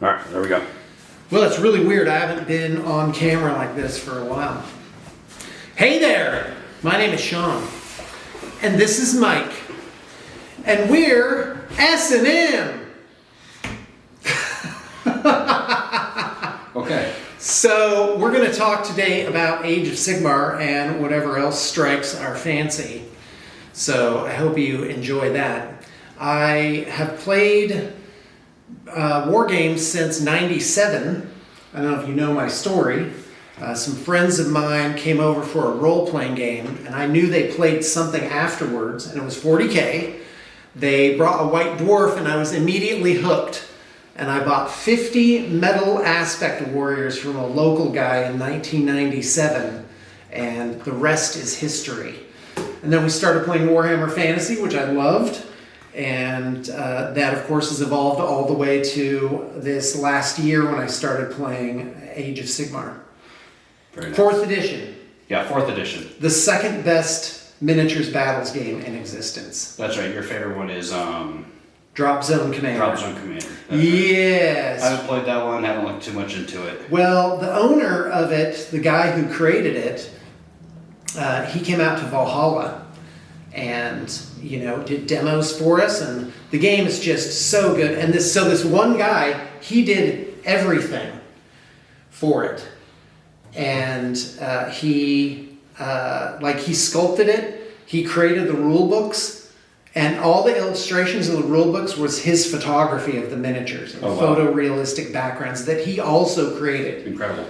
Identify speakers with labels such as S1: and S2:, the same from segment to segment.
S1: All right, there we go.
S2: Well, it's really weird. I haven't been on camera like this for a while. Hey there, my name is Shawn, and this is Mike, and we're S&M.
S1: Okay.
S2: So we're going to talk today about Age of Sigmar and whatever else strikes our fancy. So I hope you enjoy that. I have played war games since '97. I don't know if you know my story. Some friends of mine came over for a role-playing game, and I knew they played something afterwards, and it was 40K. They brought a white dwarf, and I was immediately hooked. And I bought 50 metal aspect warriors from a local guy in 1997, and the rest is history. And then we started playing Warhammer Fantasy, which I loved, and that of course has evolved all the way to this last year when I started playing Age of Sigmar.
S1: Very nice.
S2: 4th edition.
S1: Yeah, 4th edition.
S2: The second best miniatures battles game in existence.
S1: That's right. Your favorite one is
S2: Drop Zone Commander.
S1: Drop Zone Commander. That's
S2: Yes.
S1: right. I haven't played that one. Haven't looked too much into it.
S2: Well, the owner of it, the guy who created it, he came out to Valhalla and, did demos for us, and the game is just so good. And this one guy, he did everything for it. And he sculpted it, he created the rule books, and all the illustrations of the rule books was his photography of the miniatures and photorealistic backgrounds that he also created.
S1: Incredible.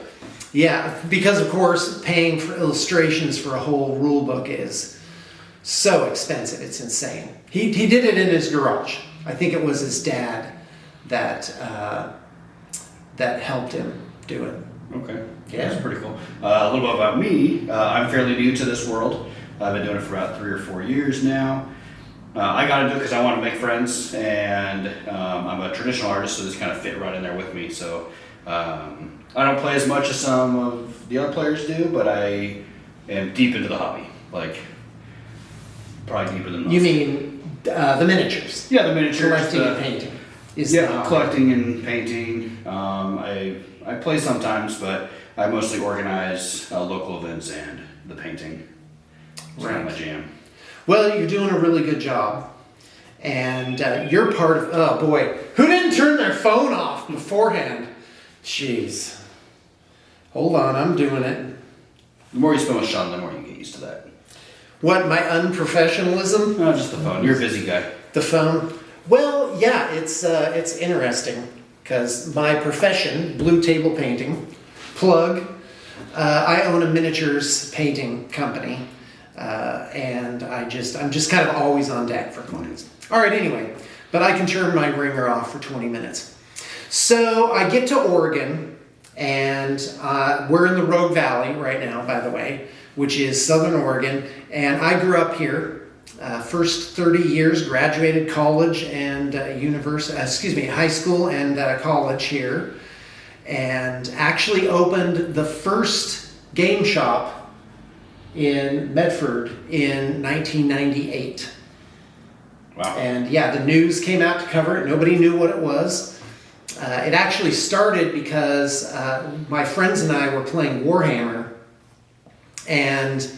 S2: Yeah, because of course paying for illustrations for a whole rule book is so expensive, it's insane. He did it in his garage. I think it was his dad that helped him do it.
S1: Okay.
S2: Yeah.
S1: That's pretty cool. A little bit about me. I'm fairly new to this world. I've been doing it for about 3 or 4 years now. I got into it because I want to make friends, and I'm a traditional artist, so this kind of fit right in there with me. So I don't play as much as some of the other players do, but I am deep into the hobby. Like, probably deeper than most.
S2: You mean the miniatures?
S1: Yeah, the miniatures.
S2: Collecting and painting.
S1: Collecting and painting. I play sometimes, but I mostly organize local events and the painting. It's kind of my jam.
S2: Well, you're doing a really good job. And you're part of... Oh, boy. Who didn't turn their phone off beforehand? Jeez. Hold on, I'm doing it.
S1: The more you spend with Shawn, the more you get used to that.
S2: What, my unprofessionalism?
S1: No, just the phone. You're a busy guy.
S2: The phone? Well, yeah, it's interesting. Because my profession, blue table painting, plug, I own a miniatures painting company. And I'm just kind of always on deck for clients. All right, anyway, but I can turn my ringer off for 20 minutes. So I get to Oregon, and we're in the Rogue Valley right now, by the way, which is Southern Oregon. And I grew up here. First 30 years, graduated college and high school and college here, and actually opened the first game shop in Medford in 1998.
S1: Wow.
S2: And yeah, the news came out to cover it. Nobody knew what it was. It actually started because my friends and I were playing Warhammer, and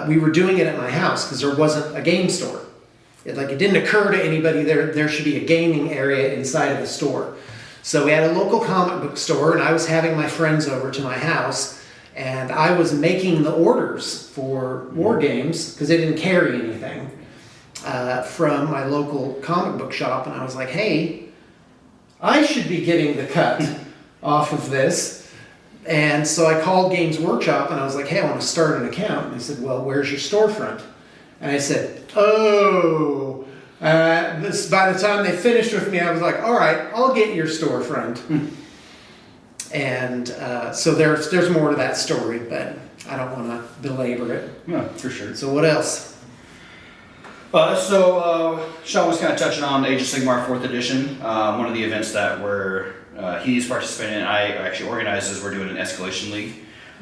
S2: we were doing it at my house because there wasn't a game store. It didn't occur to anybody there should be a gaming area inside of the store. So we had a local comic book store, and I was having my friends over to my house, and I was making the orders for war games because they didn't carry anything from my local comic book shop. And I was like, hey, I should be getting the cut off of this. And so I called Games Workshop and I was like, hey, I want to start an account. And they said, well, where's your storefront? And I said, oh. By the time they finished with me, I was like, all right, I'll get your storefront. And so there's more to that story, but I don't want to belabor it.
S1: Yeah, for sure.
S2: So what else?
S1: Shawn was kind of touching on Age of Sigmar 4th edition. One of the events that he's participating in, I actually organized, is we're doing an Escalation League.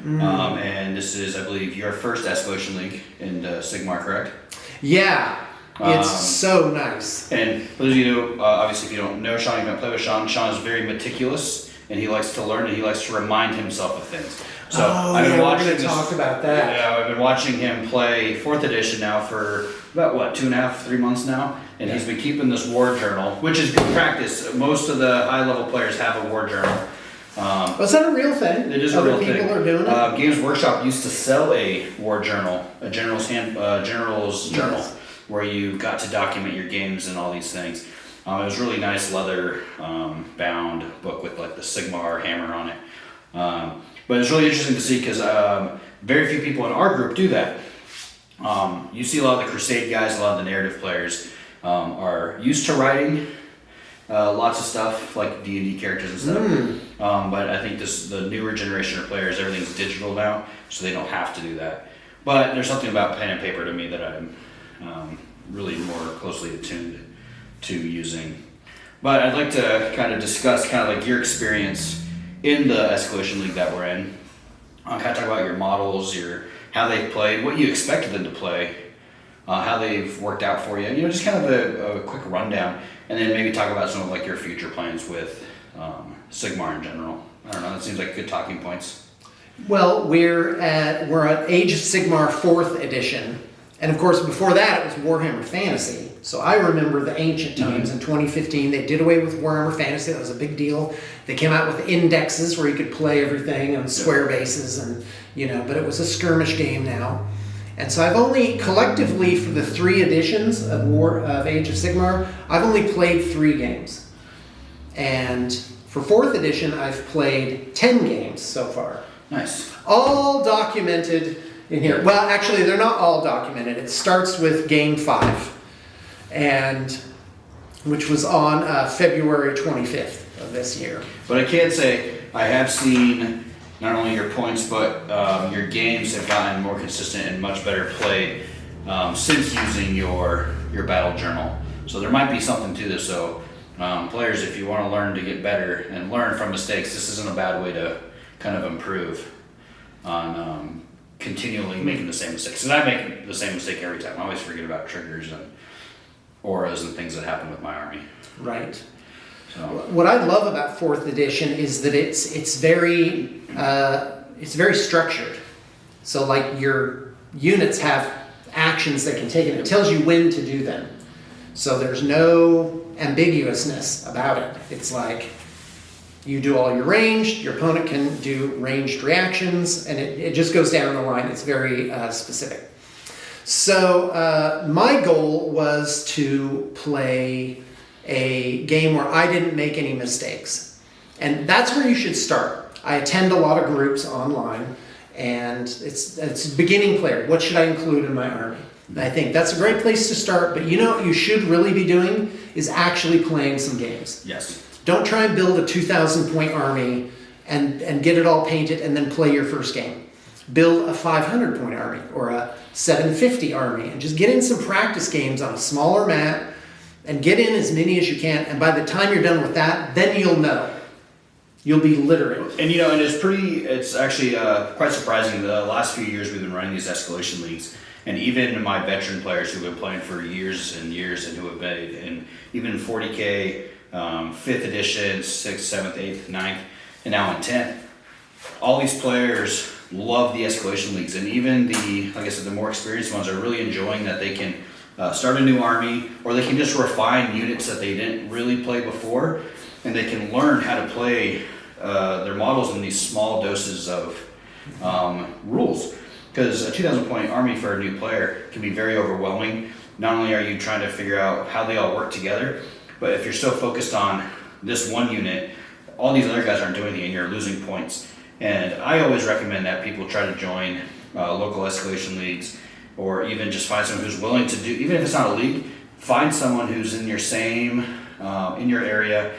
S1: And this is, I believe, your first Escalation League in Sigmar, correct?
S2: Yeah. It's so nice.
S1: And for those of you, obviously if you don't know Shawn, you don't play with Shawn, Shawn is very meticulous and he likes to learn and he likes to remind himself of things. So
S2: I've been watching we're talk about that.
S1: Yeah, I've been watching him play 4th edition now for about, 2.5, 3 months now. And he's been keeping this war journal, which is good practice. Most of the high level players have a war journal.
S2: Was that a real thing?
S1: It is a real thing.
S2: Other people are doing it?
S1: Games Workshop used to sell a war journal, a general's journal, where you got to document your games and all these things. It was really nice leather bound book with like the Sigmar hammer on it. But it's really interesting to see because very few people in our group do that. You see a lot of the Crusade guys, a lot of the narrative players are used to writing lots of stuff like D&D characters and stuff. But I think the newer generation of players, everything's digital now, so they don't have to do that. But there's something about pen and paper to me that I'm really more closely attuned to using. But I'd like to kind of discuss kind of like your experience in the Escalation League that we're in. Kind of talk about your models, how they've played, what you expected them to play, how they've worked out for you. Just kind of a quick rundown, and then maybe talk about some of like your future plans with Sigmar in general. I don't know. That seems like good talking points.
S2: Well, we're at Age of Sigmar 4th edition, and of course before that it was Warhammer Fantasy. So I remember the ancient times in 2015. They did away with Warhammer Fantasy. That was a big deal. They came out with indexes where you could play everything on square bases, and but it was a skirmish game now. And so I've only collectively for the 3 editions of Age of Sigmar, I've only played 3 games. And for 4th edition, I've played 10 games so far.
S1: Nice.
S2: All documented in here. Well, actually, they're not all documented. It starts with game 5, which was on February 25th of this year.
S1: But I can say I have seen not only your points, but your games have gotten more consistent and much better played since using your battle journal. So there might be something to this. So players, if you want to learn to get better and learn from mistakes, this isn't a bad way to kind of improve on continually making the same mistakes. Because I make the same mistake every time. I always forget about triggers and auras and things that happen with my army.
S2: Right.
S1: So
S2: what I love about 4th edition is that it's very structured. So like your units have actions they can take, and it tells you when to do them. So there's no ambiguousness about it. It's like you do all your ranged, your opponent can do ranged reactions, and it just goes down the line. It's very specific. So my goal was to play a game where I didn't make any mistakes. And that's where you should start. I attend a lot of groups online, and it's beginning player. What should I include in my army? And I think that's a great place to start, but what you should really be doing is actually playing some games.
S1: yes.
S2: Don't try and build a 2,000 point army and get it all painted and then play your first game. Build a 500 point army or a 750 army and just get in some practice games on a smaller map and get in as many as you can. And by the time you're done with that, then you'll know. You'll be literate.
S1: And and it's actually quite surprising. The last few years we've been running these escalation leagues, and even my veteran players who've been playing for years and years and who have been in even 40K, 5th edition, 6th, 7th, 8th, 9th, and now in 10th. All these players love the escalation leagues, and even like I said, the more experienced ones are really enjoying that they can start a new army, or they can just refine units that they didn't really play before, and they can learn how to play their models in these small doses of rules. Because a 2,000 point army for a new player can be very overwhelming. Not only are you trying to figure out how they all work together, but if you're so focused on this one unit, all these other guys aren't doing anything and you're losing points. And I always recommend that people try to join local escalation leagues, or even just find someone who's willing to do, even if it's not a league, find someone who's in your same, in your area,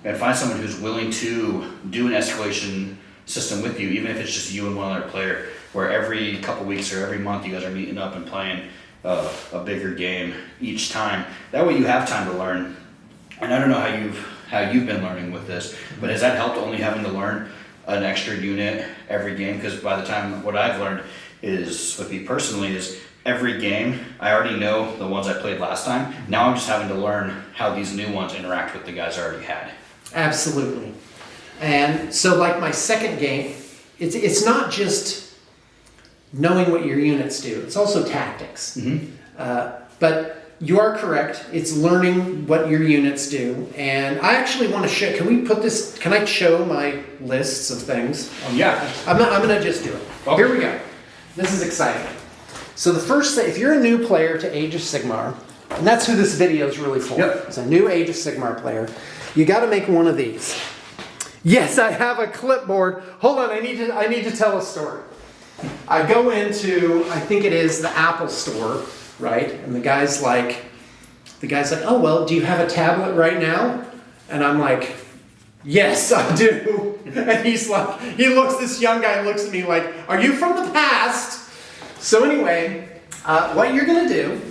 S1: and find someone who's willing to do an escalation system with you, even if it's just you and one other player, where every couple weeks or every month you guys are meeting up and playing a bigger game each time. That way you have time to learn. And I don't know how you've been learning with this, but has that helped, only having to learn an extra unit every game? Because by the time, what I've learned is, with me personally, is every game. I already know the ones I played last time. Now I'm just having to learn how these new ones interact with the guys I already had.
S2: Absolutely. And so like my second game, it's not just knowing what your units do, it's also tactics. But you are correct, it's learning what your units do. And I actually want to show, can I show my lists of things?
S1: Yeah.
S2: I'm gonna just do it.
S1: Okay.
S2: Here we go. This is exciting. So the first thing, if you're a new player to Age of Sigmar, and that's who this video is really for.
S1: Yep.
S2: It's a new Age of Sigmar player. You got to make one of these. Yes, I have a clipboard. Hold on, I need to tell a story. I go into, I think it is the Apple store, right? And the guy's like, oh well, do you have a tablet right now? And I'm like, yes, I do. And he's like, this young guy looks at me like, are you from the past? So anyway, what you're gonna do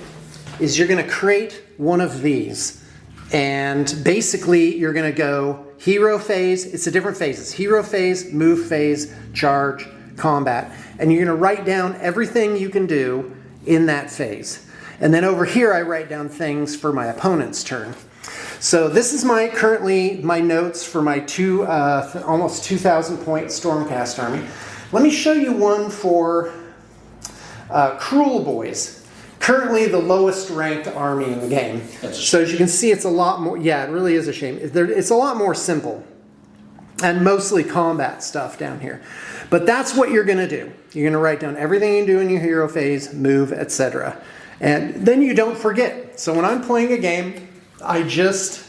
S2: is you're gonna create one of these. And basically you're gonna go hero phase, it's the different phases. Hero phase, move phase, charge, combat. And you're gonna write down everything you can do in that phase. And then over here I write down things for my opponent's turn. So this is currently my notes for my almost 2,000 point Stormcast army. Let me show you one for Cruel Boys. Currently the lowest ranked army in the game. So as you can see, it's a lot more, yeah, it really is a shame. It's a lot more simple and mostly combat stuff down here. But that's what you're gonna do. You're gonna write down everything you do in your hero phase, move, etc. And then you don't forget. So when I'm playing a game, I just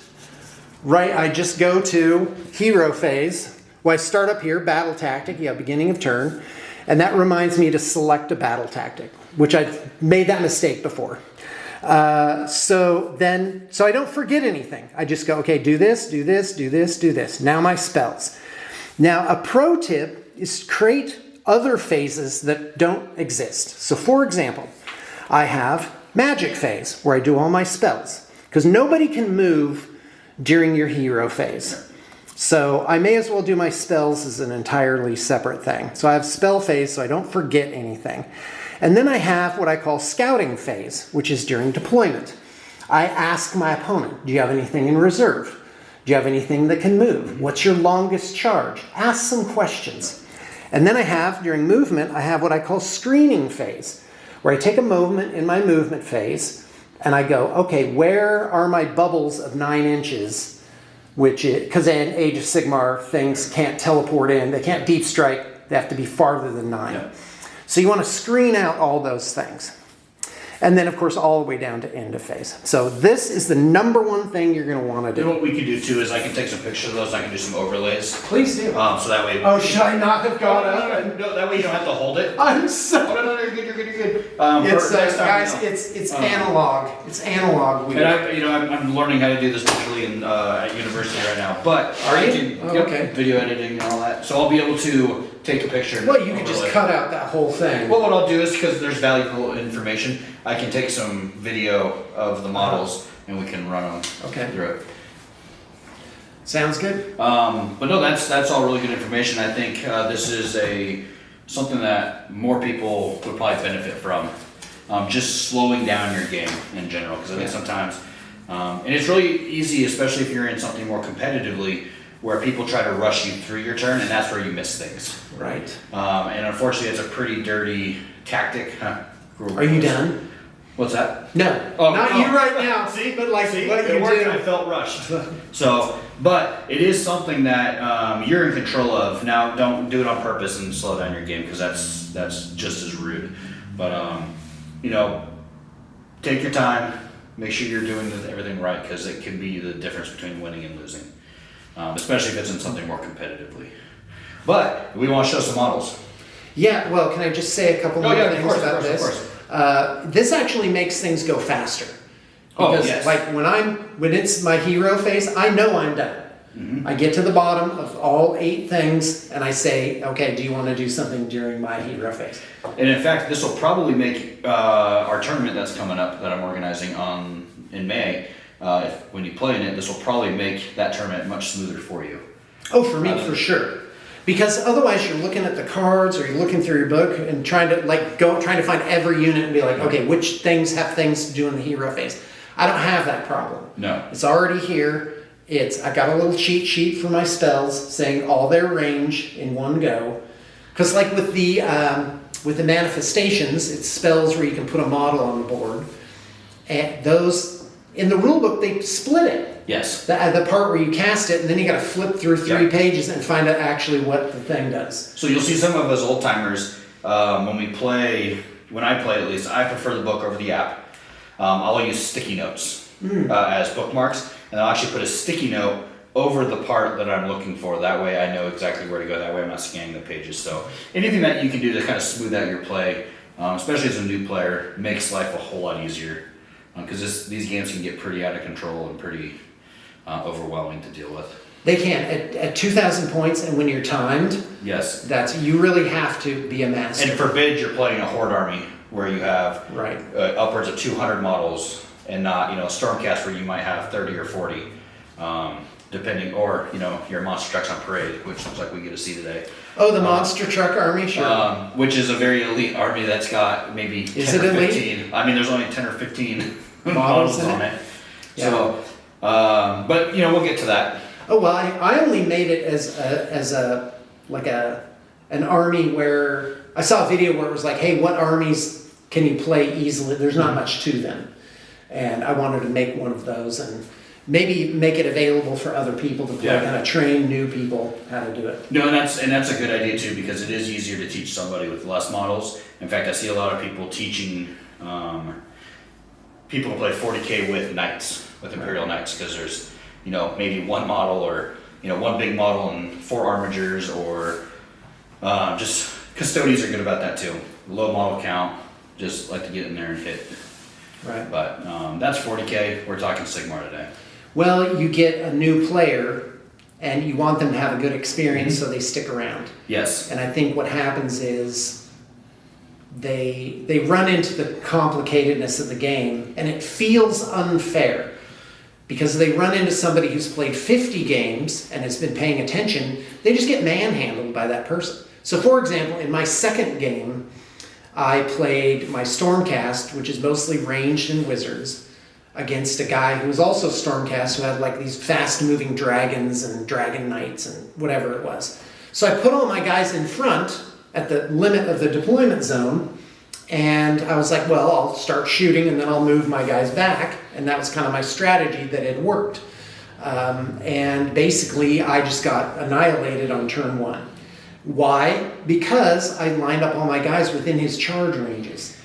S2: go to hero phase. Well, I start up here, battle tactic, beginning of turn. And that reminds me to select a battle tactic, which I've made that mistake before. So I don't forget anything. I just go, okay, do this, do this, do this, do this. Now my spells. Now a pro tip is create other phases that don't exist. So for example, I have magic phase where I do all my spells because nobody can move during your hero phase. So I may as well do my spells as an entirely separate thing. So I have spell phase so I don't forget anything. And then I have what I call scouting phase, which is during deployment. I ask my opponent, do you have anything in reserve? Do you have anything that can move? What's your longest charge? Ask some questions. And then during movement, I have what I call screening phase, where I take a movement in my movement phase and I go, okay, where are my bubbles of 9 inches? Because in Age of Sigmar, things can't teleport in. They can't deep strike. They have to be farther than 9. Yeah. So you want to screen out all those things. And then, of course, all the way down to end of phase. So this is the number one thing you're going to want to do.
S1: And what we can do, too, is I can take some pictures of those and I can do some overlays.
S2: Please do.
S1: So that way...
S2: Oh, should I not have gone up?
S1: No, that way you don't have to hold it.
S2: I'm so...
S1: Oh, no, you're good, you're good.
S2: Guys, it's analog. It's analog.
S1: And I'm learning how to do this digitally at university right now. But
S2: are you? Okay.
S1: Video editing and all that. So I'll be able to take a picture.
S2: Well, you can just cut out that whole thing.
S1: Well, what I'll do is, because there's valuable information, I can take some video of the models and we can run them through it.
S2: Sounds good.
S1: But no, that's all really good information. I think this is something that more people would probably benefit from. Just slowing down your game in general, because I think sometimes, and it's really easy, especially if you're in something more competitively, where people try to rush you through your turn, and that's where you miss things.
S2: Right.
S1: And unfortunately, it's a pretty dirty tactic.
S2: Are you done?
S1: What's that?
S2: No, not you right now.
S1: See,
S2: but like
S1: see,
S2: what
S1: it
S2: you
S1: worked.
S2: do.
S1: I felt rushed. So, but it is something that you're in control of. Now, don't do it on purpose and slow down your game, because that's just as rude. But take your time. Make sure you're doing everything right, because it can be the difference between winning and losing. Especially if it's in something more competitively. But we want to show some models.
S2: Yeah, well, can I just say a couple more things about this?
S1: Of course.
S2: This actually makes things go faster. Because like when it's my hero phase, I know I'm done. Mm-hmm. I get to the bottom of all 8 things and I say, okay, do you want to do something during my hero phase?
S1: And in fact, this will probably make our tournament that's coming up that I'm organizing in May. When you play in it, this will probably make that tournament much smoother for you.
S2: Oh, for me, for sure. Because otherwise you're looking at the cards or you're looking through your book and trying to find every unit and be like, okay, which things have things to do in the hero phase. I don't have that problem.
S1: No.
S2: It's already here. I got a little cheat sheet for my spells saying all their range in one go. Because like with the manifestations, it's spells where you can put a model on the board. And those, in the rule book, they split it.
S1: Yes.
S2: The part where you cast it, and then you got to flip through 3
S1: Yep.
S2: pages and find out actually what the thing does.
S1: So you'll see some of us old timers when I play at least, I prefer the book over the app. I'll use sticky notes as bookmarks, and I'll actually put a sticky note over the part that I'm looking for. That way I know exactly where to go. That way I'm not scanning the pages. So anything that you can do to kind of smooth out your play, especially as a new player, makes life a whole lot easier. Because these games can get pretty out of control and pretty overwhelming to deal with.
S2: They can at 2,000 points, and when you're timed,
S1: Yes.
S2: you really have to be a master.
S1: And forbid you're playing a horde army where you have
S2: Right.
S1: Upwards of 200 models, and not a Stormcast where you might have 30 or 40, depending, or your monster trucks on parade, which looks like we get to see today.
S2: Oh, the monster truck army, sure.
S1: Which is a very elite army that's got maybe 10
S2: Is it
S1: or
S2: elite?
S1: 15. I mean, there's only 10 or 15
S2: Models
S1: models
S2: in
S1: on
S2: it?
S1: it.
S2: Yeah.
S1: So, but we'll get to that.
S2: Oh well, I only made it as an army where I saw a video where it was like, hey, what armies can you play easily? There's not much to them, and I wanted to make one of those and maybe make it available for other people to play,
S1: Yeah.
S2: kind of train new people how to do it.
S1: No, and that's a good idea too, because it is easier to teach somebody with less models. In fact, I see a lot of people teaching people to play 40K with knights, with Imperial Knights, because there's maybe one model, or one big model and 4 armigers, or just custodians are good about that too. Low model count, just like to get in there and hit.
S2: Right.
S1: But that's 40K. We're talking Sigmar today.
S2: Well, you get a new player, and you want them to have a good experience, so they stick around.
S1: Yes.
S2: And I think what happens is they run into the complicatedness of the game, and it feels unfair because they run into somebody who's played 50 games and has been paying attention. They just get manhandled by that person. So for example, in my second game, I played my Stormcast, which is mostly ranged and wizards, against a guy who was also Stormcast, who had like these fast-moving dragons and dragon knights and whatever it was. So I put all my guys in front at the limit of the deployment zone, and I was like, well, I'll start shooting and then I'll move my guys back, and that was kind of my strategy that had worked. And basically, I just got annihilated on turn 1. Why? Because I lined up all my guys within his charge ranges.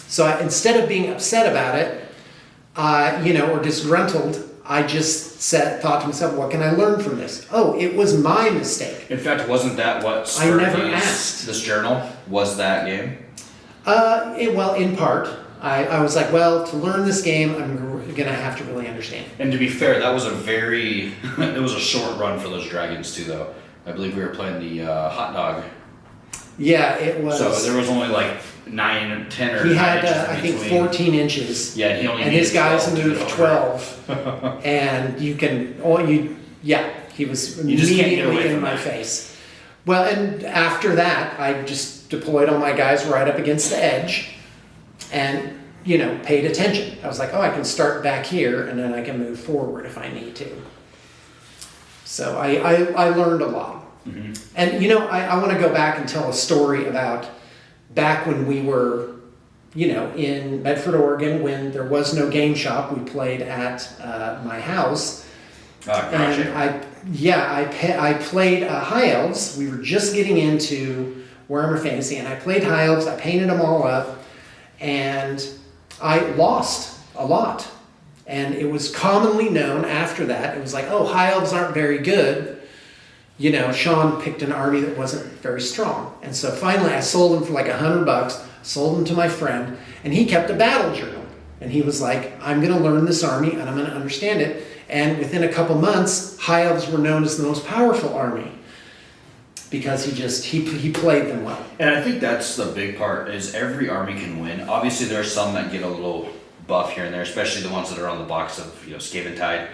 S2: So instead of being upset about it, or disgruntled, I just thought to myself, what can I learn from this? Oh, it was my mistake.
S1: In fact, wasn't that what
S2: I never asked.
S1: this journal? Was that game?
S2: Well, in part. I was like, well, to learn this game, I'm going to have to really understand.
S1: And to be fair, that was it was a short run for those dragons too, though. I believe we were playing the hot dog.
S2: Yeah, it was.
S1: So there was only like 9 or 10 or
S2: he
S1: 9
S2: had,
S1: inches in
S2: I think,
S1: between.
S2: 14 inches.
S1: Yeah, and he only
S2: And his
S1: needed
S2: guys
S1: 12 to get
S2: moved
S1: over.
S2: 12. And he was
S1: You just can't get away
S2: immediately in
S1: from
S2: my
S1: that.
S2: face. Well, and after that, I just deployed all my guys right up against the edge and, paid attention. I was like, oh, I can start back here and then I can move forward if I need to. So I learned a lot.
S1: Mm-hmm.
S2: And, I want to go back and tell a story about back when we were, in Medford, Oregon, when there was no game shop. We played at my house. And I played High Elves. We were just getting into Warhammer Fantasy, and I played High Elves. I painted them all up, and I lost a lot. And it was commonly known after that. It was like, oh, High Elves aren't very good. Shawn picked an army that wasn't very strong. And so finally I sold them for like $100, sold them to my friend, and he kept a battle journal. And he was like, I'm going to learn this army and I'm going to understand it. And within a couple months, High Elves were known as the most powerful army because he played them well.
S1: And I think that's the big part, is every army can win. Obviously, there are some that get a little buff here and there, especially the ones that are on the box of Skaven Tide.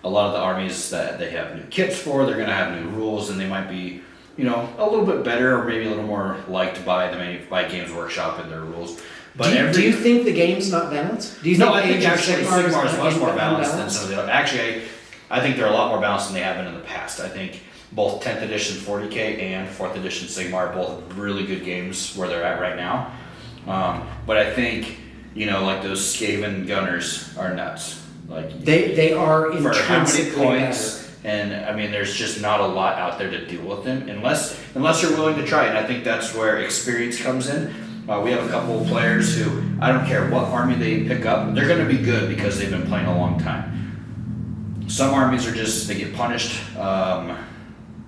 S1: a lot of the armies that they have new kits for, they're going to have new rules, and they might be, you know, a little bit better or maybe a little more liked by by Games Workshop and their rules. But
S2: do you think the game's not balanced? Do you
S1: no,
S2: think
S1: I think
S2: Age of
S1: actually Sigmar is much more balanced than
S2: unbalanced?
S1: some of the other. Actually, I think they're a lot more balanced than they have been in the past. I think both 10th edition 40K and 4th edition Sigmar are both really good games where they're at right now. But I think, you know, like those Skaven Gunners are nuts. Like
S2: They are
S1: for how many
S2: intrinsically
S1: points,
S2: better.
S1: and I mean, there's just not a lot out there to deal with them unless you're willing to try it. And I think that's where experience comes in. We have a couple of players who, I don't care what army they pick up, they're going to be good because they've been playing a long time. Some armies are just, they get punished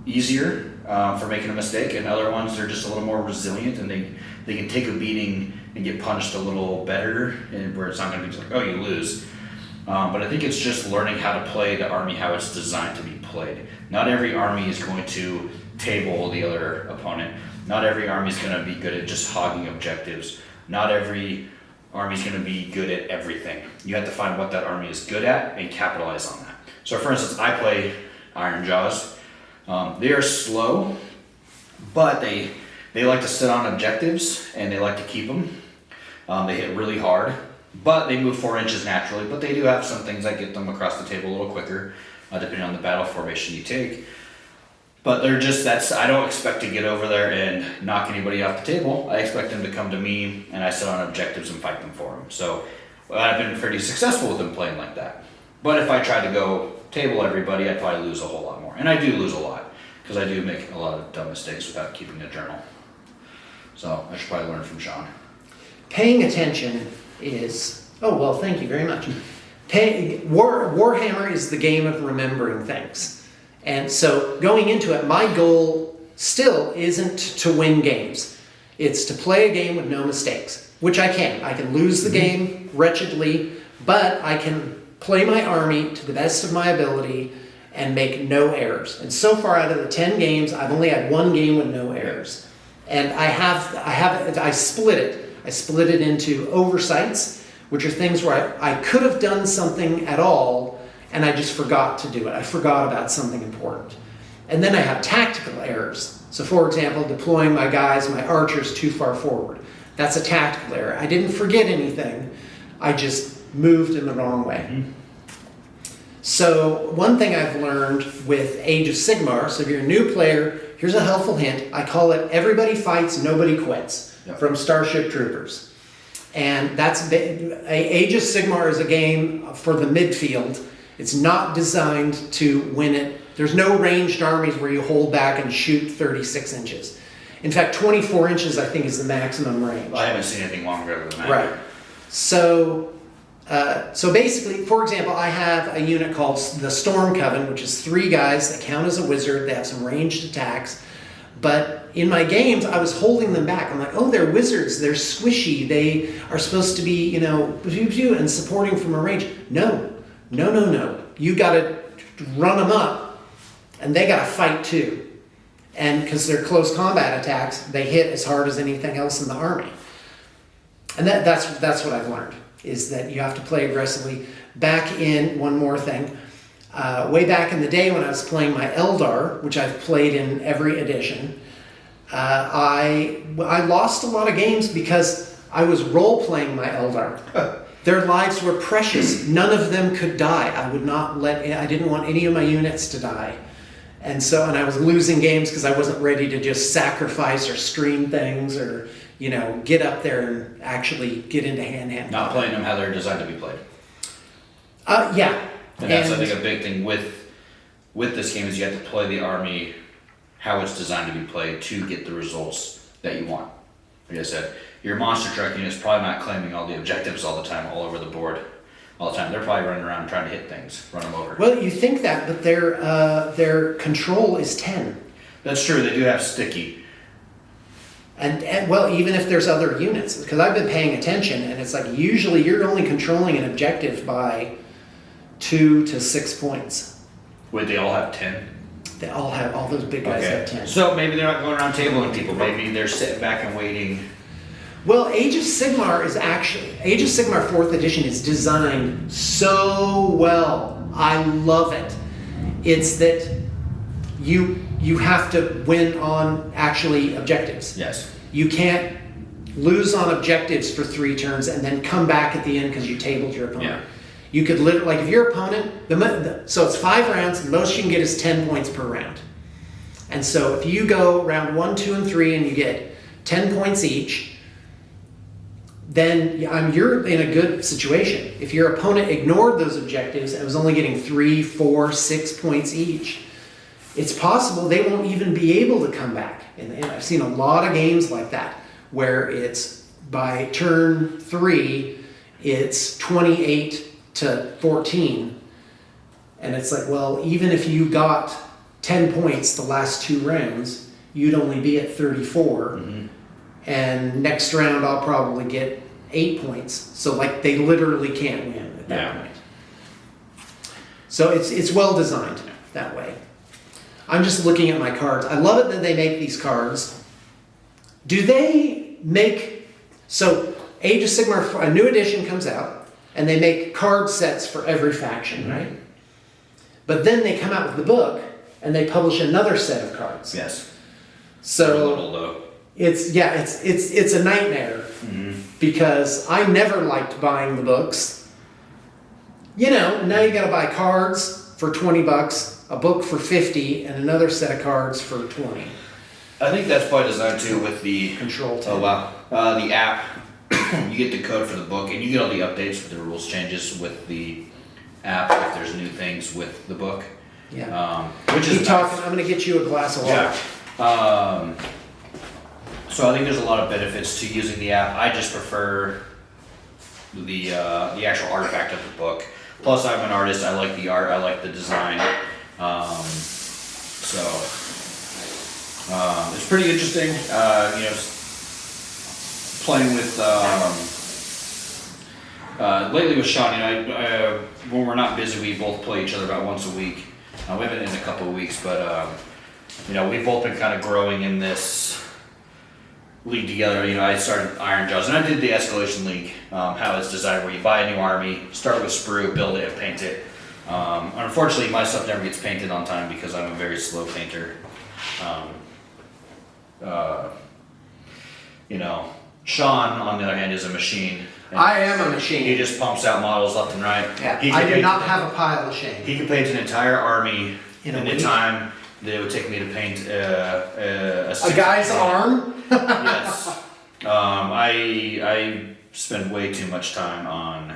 S1: easier for making a mistake, and other ones they're just a little more resilient, and they can take a beating and get punished a little better, and where it's not going to be just like, oh, you lose. But I think it's just learning how to play the army how it's designed to be played. Not every army is going to table the other opponent. Not every army is going to be good at just hogging objectives. Not every army is going to be good at everything. You have to find what that army is good at and capitalize on that. So for instance, I play Iron Jaws. They are slow, but they like to sit on objectives and they like to keep them. They hit really hard, but they move 4 inches naturally. But they do have some things that get them across the table a little quicker, depending on the battle formation you take. But they're just, I don't expect to get over there and knock anybody off the table. I expect them to come to me and I sit on objectives and fight them for them. So I've been pretty successful with them playing like that. But if I tried to go table everybody, I'd probably lose a whole lot more. And I do lose a lot because I do make a lot of dumb mistakes without keeping a journal. So I should probably learn from Shawn.
S2: Paying attention is, oh, well, thank you very much. Warhammer is the game of remembering things. And so going into it, my goal still isn't to win games. It's to play a game with no mistakes, which I can. I can lose the game wretchedly, but I can play my army to the best of my ability and make no errors. And so far out of the 10 games, I've only had 1 game with no errors. And I split it. I split it into oversights, which are things where I could have done something at all, and I just forgot to do it. I forgot about something important. And then I have tactical errors. So for example, deploying my guys, my archers too far forward. That's a tactical error. I didn't forget anything. I just moved in the wrong way. Mm-hmm. So one thing I've learned with Age of Sigmar, so if you're a new player, here's a helpful hint. I call it Everybody Fights, Nobody Quits, from Starship Troopers. And that's Age of Sigmar is a game for the midfield. It's not designed to win it. There's no ranged armies where you hold back and shoot 36 inches. In fact, 24 inches I think is the maximum range.
S1: I haven't seen anything longer than that.
S2: Right. So basically, for example, I have a unit called the Storm Coven, which is 3 guys that count as a wizard. They have some ranged attacks. But in my games, I was holding them back. I'm like, oh, they're wizards. They're squishy. They are supposed to be, and supporting from a range. No. You got to run them up, and they got to fight too. And because they're close combat attacks, they hit as hard as anything else in the army. And that's what I've learned, is that you have to play aggressively. One more thing. Way back in the day when I was playing my Eldar, which I've played in every edition, I lost a lot of games because I was role-playing my Eldar. Their lives were precious. None of them could die. I didn't want any of my units to die. And I was losing games because I wasn't ready to just sacrifice or screen things or, get up there and actually get into hand-to-hand.
S1: Not playing them how they're designed to be played.
S2: Yeah.
S1: And that's, I think, a big thing with this game is you have to play the army how it's designed to be played to get the results that you want. Like I said, your monster truck unit is probably not claiming all the objectives all the time, all over the board, all the time. They're probably running around trying to hit things, run them over.
S2: Well, you think that, but their control is 10.
S1: That's true. They do have sticky.
S2: And well, even if there's other units, because I've been paying attention, and it's like usually you're only controlling an objective by 2 to 6 points.
S1: Would they all have 10?
S2: All those big guys have 10.
S1: So maybe they're not going around tabling people. Maybe they're sitting back and waiting.
S2: Well, Age of Sigmar 4th edition is designed so well I love it. It's that you have to win on actually objectives.
S1: Yes.
S2: You can't lose on objectives for 3 turns and then come back at the end because you tabled your opponent.
S1: Yeah.
S2: You could literally, like if your opponent, so it's 5 rounds, the most you can get is 10 points per round. And so if you go round 1, 2, and 3 and you get 10 points each, then you're in a good situation. If your opponent ignored those objectives and was only getting 3, 4, 6 points each, it's possible they won't even be able to come back. And I've seen a lot of games like that, where it's by turn 3, it's 28 to 14. And it's like, well, even if you got 10 points the last 2 rounds, you'd only be at 34. Mm-hmm. And next round I'll probably get 8 points. So like they literally can't win at that point. So it's well designed that way. I'm just looking at my cards. I love it that they make these cards. Do they make, so Age of Sigmar, a new edition comes out, and they make card sets for every faction, mm-hmm. right? But then they come out with the book, and they publish another set of cards.
S1: Yes.
S2: So
S1: they're a little low.
S2: It's a nightmare, mm-hmm. because I never liked buying the books. You know, now you got to buy cards for $20, a book for $50, and another set of cards for $20.
S1: I think that's by design too with the
S2: Control tab.
S1: Oh wow, the app. You get the code for the book, and you get all the updates with the rules changes with the app if there's new things with the book.
S2: Yeah.
S1: Which is
S2: keep talking. I'm going to get you a glass of water.
S1: Yeah. So I think there's a lot of benefits to using the app. I just prefer the actual artifact of the book. Plus, I'm an artist. I like the art. I like the design. It's pretty interesting. You know, playing with lately with Shawn. You know, when we're not busy, we both play each other about once a week. We haven't in a couple of weeks, but you know, we've both been kind of growing in this league together. You know, I started Iron Jaws, and I did the Escalation League, how it's designed, where you buy a new army, start with sprue, build it, and paint it. Unfortunately, my stuff never gets painted on time because I'm a very slow painter. You know, Shawn, on the other hand, is a machine.
S2: I am a machine.
S1: He just pumps out models left and right.
S2: Yeah, I do not have a pile of shame.
S1: He can paint an entire army in the time that it would take me to paint a
S2: guy's arm.
S1: Yes. I spend way too much time on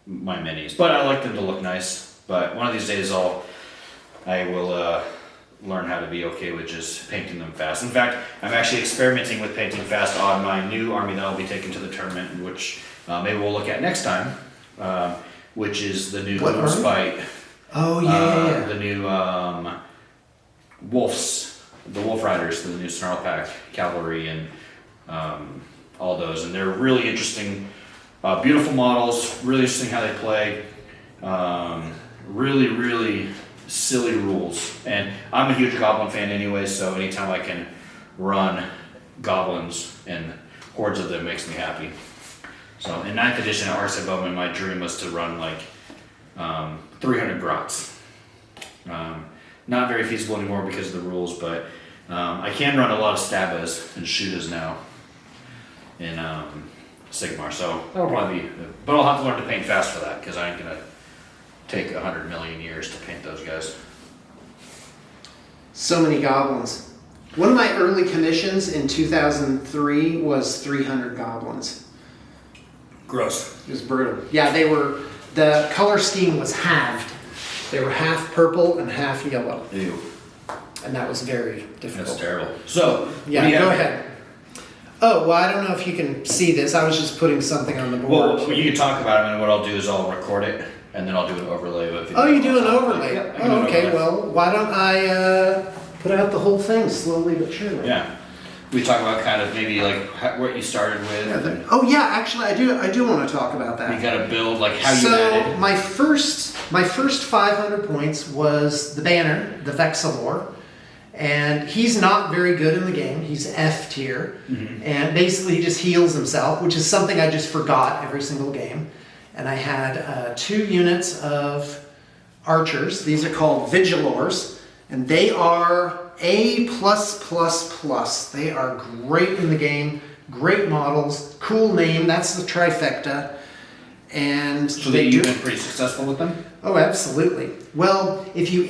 S1: my minis, but I like them to look nice. But one of these days I will learn how to be okay with just painting them fast. In fact, I'm actually experimenting with painting fast on my new army that I'll be taking to the tournament, which maybe we'll look at next time, which is the new Spite.
S2: Oh yeah.
S1: The new Wolves, the Wolf Riders, the new Snarl Pack Cavalry, and all those, and they're really interesting, beautiful models. Really interesting how they play. Really silly rules, and I'm a huge Goblin fan anyway. So anytime I can run goblins and hordes of them makes me happy. So in 9th edition at Arts of Bowman, my dream was to run like 300 grots. Not very feasible anymore because of the rules, but I can run a lot of Stabas and Shootas now in Sigmar, so that'll probably be, but I'll have to learn to paint fast for that, because I ain't gonna take 100 million years to paint those guys.
S2: So many goblins. One of my early commissions in 2003 was 300 goblins.
S1: Gross.
S2: It was brutal. Yeah, the color scheme was halved. They were half purple and half yellow.
S1: Ew.
S2: And that was very difficult.
S1: That's terrible. So,
S2: yeah, go ahead. Oh, well, I don't know if you can see this. I was just putting something on the board.
S1: Well, you can talk about it, and what I'll do is I'll record it, and then I'll do an overlay of it.
S2: Oh, you do an overlay?
S1: Yep,
S2: oh, okay. Well, why don't I put out the whole thing slowly but surely?
S1: Yeah. We talk about kind of maybe like what you started with.
S2: Yeah, oh yeah, actually I do want to talk about that.
S1: You got to build like how you added.
S2: So my first 500 points was the banner, the Vexilor, and he's not very good in the game. He's F tier, mm-hmm. and basically he just heals himself, which is something I just forgot every single game. And I had 2 units of archers. These are called Vigilors, and they are A+++. They are great in the game, great models, cool name. That's the trifecta. And
S1: So you've been pretty successful with them?
S2: Oh, absolutely. Well, if you